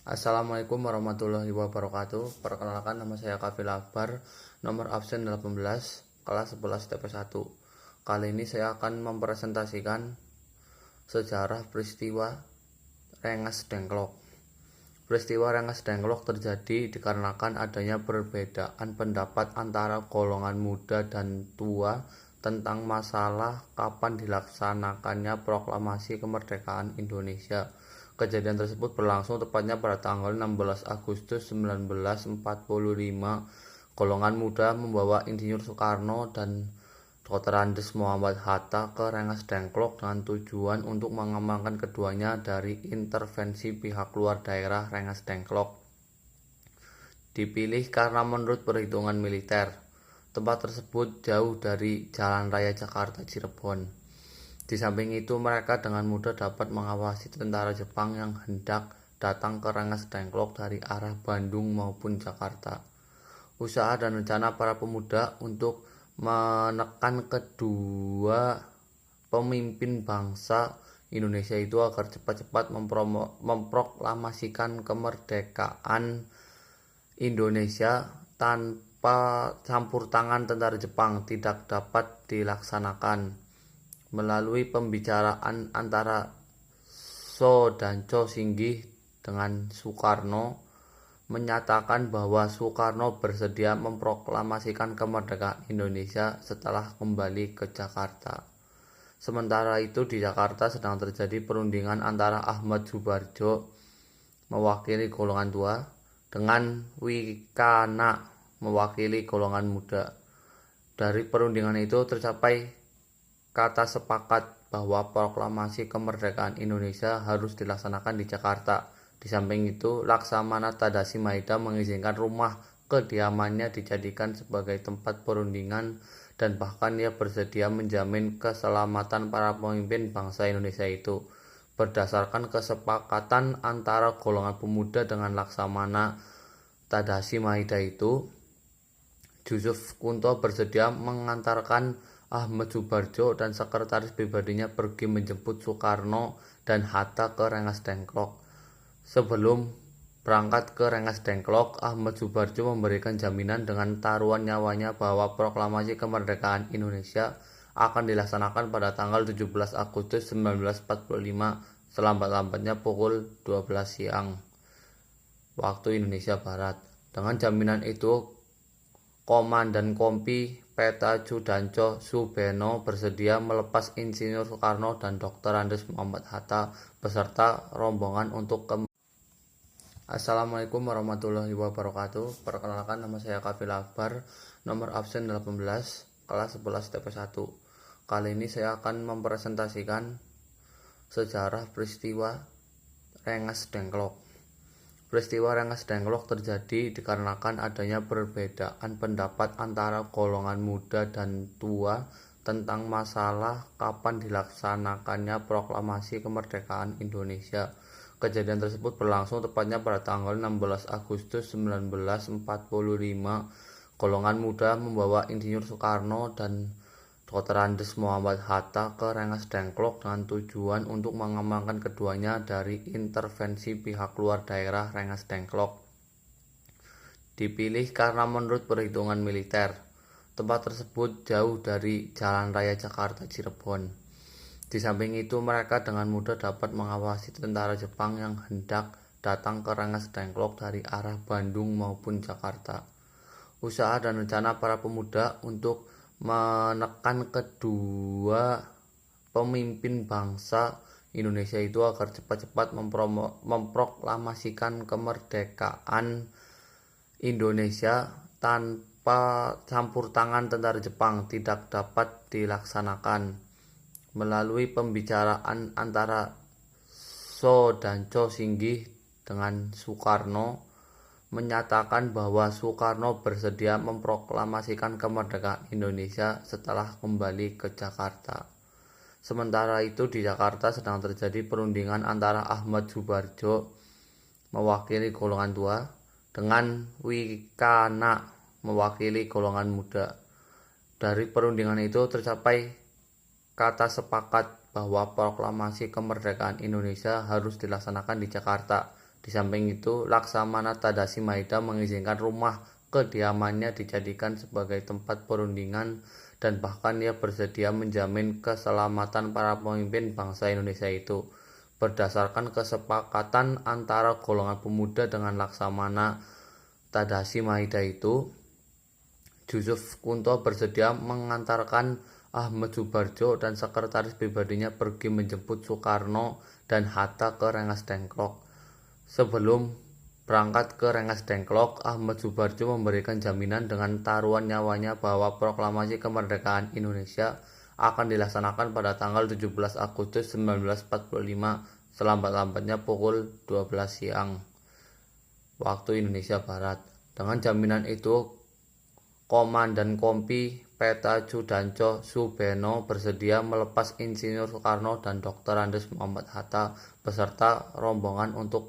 Assalamualaikum warahmatullahi wabarakatuh. Perkenalkan, nama saya Kafil Akbar, nomor absen 18, kelas 11 TP1. Kali ini saya akan mempresentasikan sejarah peristiwa Rengas Dengklok. Peristiwa Rengas Dengklok terjadi dikarenakan adanya perbedaan pendapat antara golongan muda dan tua tentang masalah kapan dilaksanakannya proklamasi kemerdekaan Indonesia. Kejadian tersebut berlangsung tepatnya pada tanggal 16 Agustus 1945. Golongan muda membawa Insinyur Soekarno dan Dr. Andes Muhammad Hatta ke Rengas Dengklok dengan tujuan untuk mengamankan keduanya dari intervensi pihak luar daerah Rengas Dengklok. Dipilih karena menurut perhitungan militer, tempat tersebut jauh dari Jalan Raya Jakarta Cirebon. Di samping itu, mereka dengan mudah dapat mengawasi tentara Jepang yang hendak datang ke Rengas Dengklok dari arah Bandung maupun Jakarta. Usaha dan rencana para pemuda untuk menekan kedua pemimpin bangsa Indonesia itu agar cepat-cepat memproklamasikan kemerdekaan Indonesia tanpa campur tangan tentara Jepang tidak dapat dilaksanakan. Melalui pembicaraan antara So dan Cho Singgih dengan Soekarno, menyatakan bahwa Soekarno bersedia memproklamasikan kemerdekaan Indonesia setelah kembali ke Jakarta. Sementara itu di Jakarta sedang terjadi perundingan antara Ahmad Subarjo mewakili golongan tua dengan Wikana mewakili golongan muda. Dari perundingan itu tercapai kata sepakat bahwa proklamasi kemerdekaan Indonesia harus dilaksanakan di Jakarta. Di samping itu, Laksamana Tadashi Maeda mengizinkan rumah kediamannya dijadikan sebagai tempat perundingan dan bahkan ia bersedia menjamin keselamatan para pemimpin bangsa Indonesia itu. Berdasarkan kesepakatan antara golongan pemuda dengan Laksamana Tadashi Maeda itu, Yusuf Kunto bersedia mengantarkan Ahmad Subarjo dan sekretaris pribadinya pergi menjemput Soekarno dan Hatta ke Rengas Dengklok. Sebelum berangkat ke Rengas Dengklok, Ahmad Subarjo memberikan jaminan dengan taruhan nyawanya bahwa proklamasi kemerdekaan Indonesia akan dilaksanakan pada tanggal 17 Agustus 1945 selambat-lambatnya pukul 12 siang waktu Indonesia Barat. Dengan jaminan itu, Komandan Kompi Petacu Danco Subeno bersedia melepas Insinyur Soekarno dan Dr. Andes Muhammad Hatta beserta rombongan untuk Assalamualaikum warahmatullahi wabarakatuh. Perkenalkan, nama saya Kafil Akbar, nomor absen 18, kelas 11 TP1. Kali ini saya akan mempresentasikan sejarah peristiwa Rengas Dengklok. Peristiwa Rengas Dengklok terjadi dikarenakan adanya perbedaan pendapat antara golongan muda dan tua tentang masalah kapan dilaksanakannya proklamasi kemerdekaan Indonesia. Kejadian tersebut berlangsung tepatnya pada tanggal 16 Agustus 1945. Golongan muda membawa Insinyur Soekarno dan Dr. Andes Muhammad Hatta ke Rengas Dengklok dengan tujuan untuk mengamankan keduanya dari intervensi pihak luar daerah Rengas Dengklok. Dipilih karena menurut perhitungan militer, tempat tersebut jauh dari Jalan Raya Jakarta Cirebon. Di samping itu, mereka dengan mudah dapat mengawasi tentara Jepang yang hendak datang ke Rengas Dengklok dari arah Bandung maupun Jakarta. Usaha dan rencana para pemuda untuk menekan kedua pemimpin bangsa Indonesia itu agar cepat-cepat memproklamasikan kemerdekaan Indonesia tanpa campur tangan tentara Jepang tidak dapat dilaksanakan. Melalui pembicaraan antara So dan Cho Singgih dengan Soekarno, menyatakan bahwa Soekarno bersedia memproklamasikan kemerdekaan Indonesia setelah kembali ke Jakarta. Sementara itu di Jakarta sedang terjadi perundingan antara Ahmad Subarjo mewakili golongan tua dengan Wikana mewakili golongan muda. Dari perundingan itu tercapai kata sepakat bahwa proklamasi kemerdekaan Indonesia harus dilaksanakan di Jakarta. Di samping itu, Laksamana Tadasi Maida mengizinkan rumah kediamannya dijadikan sebagai tempat perundingan dan bahkan ia bersedia menjamin keselamatan para pemimpin bangsa Indonesia itu. Berdasarkan kesepakatan antara golongan pemuda dengan Laksamana Tadasi Maida itu, Yusuf Kunto bersedia mengantarkan Ahmad Subarjo dan sekretaris pribadinya pergi menjemput Soekarno dan Hatta ke Rengas Dengklok. Sebelum berangkat ke Rengas Dengklok, Ahmad Subarjo memberikan jaminan dengan taruhan nyawanya bahwa proklamasi kemerdekaan Indonesia akan dilaksanakan pada tanggal 17 Agustus 1945 selambat-lambatnya pukul 12 siang waktu Indonesia Barat. Dengan jaminan itu, Komandan Kompi Peta Cudanco Subeno bersedia melepas Insinyur Soekarno dan Dr. Andes Muhammad Hatta beserta rombongan untuk